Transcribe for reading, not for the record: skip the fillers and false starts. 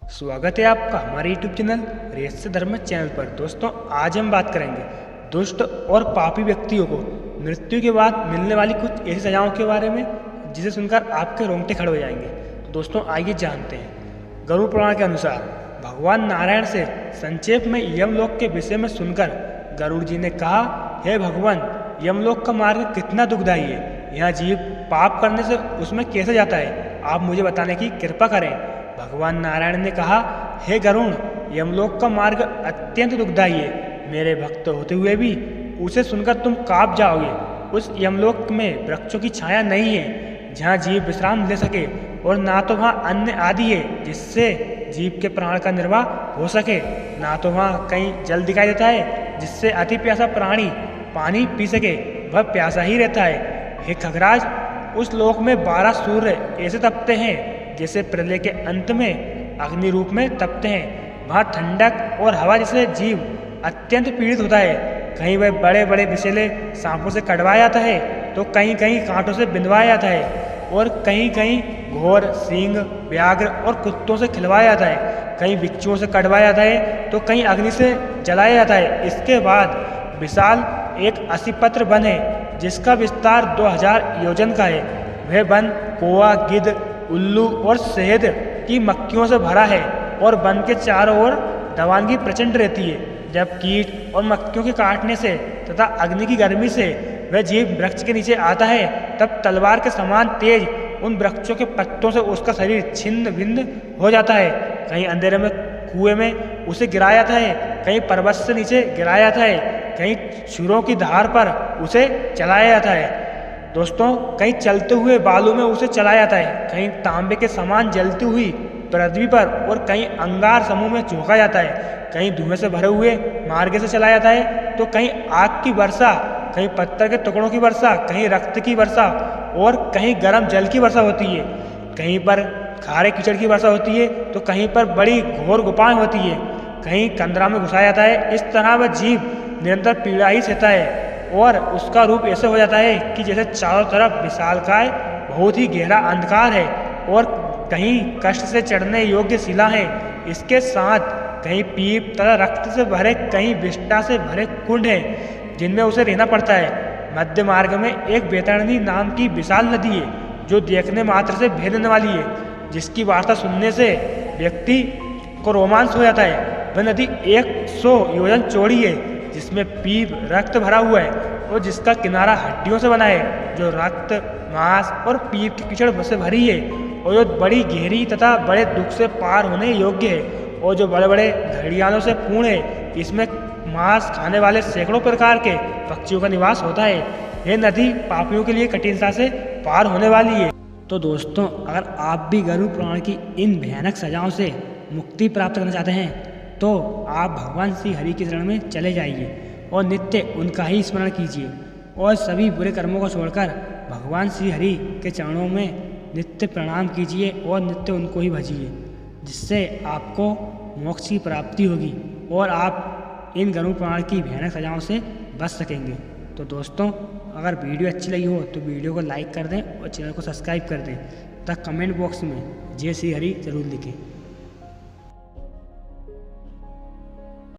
स्वागत है आपका हमारे YouTube चैनल रहस्य धर्म चैनल पर। दोस्तों, आज हम बात करेंगे दुष्ट और पापी व्यक्तियों को मृत्यु के बाद मिलने वाली कुछ ऐसी सजाओं के बारे में जिसे सुनकर आपके रोंगटे खड़े हो जाएंगे। तो दोस्तों, आइए जानते हैं। गरुड़ पुराण के अनुसार भगवान नारायण से संक्षेप में यमलोक के विषय में सुनकर गरुड़ जी ने कहा, हे भगवान, यमलोक का मार्ग कितना दुखदायी है। यहाँ जीव पाप करने से उसमें कैसे जाता है, आप मुझे बताने की कृपा करें। भगवान नारायण ने कहा, हे गरुड़, यमलोक का मार्ग अत्यंत दुखदायी है। मेरे भक्त होते हुए भी उसे सुनकर तुम कांप जाओगे। उस यमलोक में वृक्षों की छाया नहीं है जहाँ जीव विश्राम ले सके, और ना तो वहाँ अन्न आदि है जिससे जीव के प्राण का निर्वाह हो सके, ना तो वहाँ कहीं जल दिखाई देता है जिससे अति प्यासा प्राणी पानी पी सके, वह प्यासा ही रहता है। हे खगराज, उस लोक में 12 सूर्य ऐसे तपते हैं जैसे प्रलय के अंत में अग्नि रूप में तपते हैं। वहाँ ठंडक और हवा जैसे जीव अत्यंत पीड़ित होता है। कहीं वह बड़े बड़े विषैले सांपों से कटवाया जाता है, तो कहीं कहीं कांटों से बिंधवाया जाता है, और कहीं कहीं घोर सींग व्याघ्र और कुत्तों से खिलवाया जाता है। कहीं बिच्छुओं से कटवाया जाता है, तो कहीं अग्नि से जलाया जाता है। इसके बाद विशाल एक 80 पत्र वन है जिसका विस्तार 2000 योजन का है। वह वन कौआ, गिद्ध, उल्लू और शहद की मक्खियों से भरा है, और वन के चारों ओर दवानगी प्रचंड रहती है। जब कीट और मक्खियों के काटने से तथा अग्नि की गर्मी से वह जीव वृक्ष के नीचे आता है, तब तलवार के समान तेज उन वृक्षों के पत्तों से उसका शरीर छिन्न भिन्न हो जाता है। कहीं अंधेरे में कुएं में उसे गिराया जाता है, कहीं पर्वत से नीचे गिराया जाता है, कहीं छुरों की धार पर उसे चलाया जाता है। दोस्तों, कहीं चलते हुए बालू में उसे चलाया जाता है, कहीं तांबे के समान जलती हुई पृथ्वी पर, और कहीं अंगार समूह में झोंका जाता है। कहीं धुएं से भरे हुए मार्ग से चलाया जाता है, तो कहीं आग की वर्षा, कहीं पत्थर के टुकड़ों की वर्षा, कहीं रक्त की वर्षा, और कहीं गर्म जल की वर्षा होती है। कहीं पर खारे कीचड़ की वर्षा होती है, तो कहीं पर बड़ी घोर गुफाएं होती है, कहीं कंदरा में घुसाया जाता है। इस तरह वह जीव निरंतर पीड़ा ही सहता है, और उसका रूप ऐसे हो जाता है कि जैसे चारों तरफ विशालकाय बहुत ही गहरा अंधकार है, और कहीं कष्ट से चढ़ने योग्य शिला है। इसके साथ कहीं पीप तथा रक्त से भरे, कहीं विष्ठा से भरे कुंड हैं जिनमें उसे रहना पड़ता है। मध्य मार्ग में एक बैतरणी नाम की विशाल नदी है जो देखने मात्र से भेदने वाली है, जिसकी वार्ता सुनने से व्यक्ति को रोमांच हो जाता है। वह नदी 100 योजन चौड़ी है, जिसमें पीप रक्त भरा हुआ है, और जिसका किनारा हड्डियों से बना है जो रक्त, मांस और पीप की कीचड़ से भरी है, और जो बड़ी गहरी तथा बड़े दुख से पार होने योग्य है, और जो बड़े बड़े घड़ियालों से पूर्ण है। इसमें मांस खाने वाले सैकड़ों प्रकार के पक्षियों का निवास होता है। यह नदी पापियों के लिए कठिनता से पार होने वाली है। तो दोस्तों, अगर आप भी गरुड़ पुराण की इन भयानक सजाओं से मुक्ति प्राप्त करना चाहते हैं, तो आप भगवान श्री हरि के चरण में चले जाइए और नित्य उनका ही स्मरण कीजिए, और सभी बुरे कर्मों को छोड़कर भगवान श्री हरि के चरणों में नित्य प्रणाम कीजिए और नित्य उनको ही भजिए, जिससे आपको मोक्ष की प्राप्ति होगी और आप इन गरुड़ पुराण की भयानक सजाओं से बच सकेंगे। तो दोस्तों, अगर वीडियो अच्छी लगी हो तो वीडियो को लाइक कर दें और चैनल को सब्सक्राइब कर दें तथा कमेंट बॉक्स में जय श्री हरि जरूर लिखें।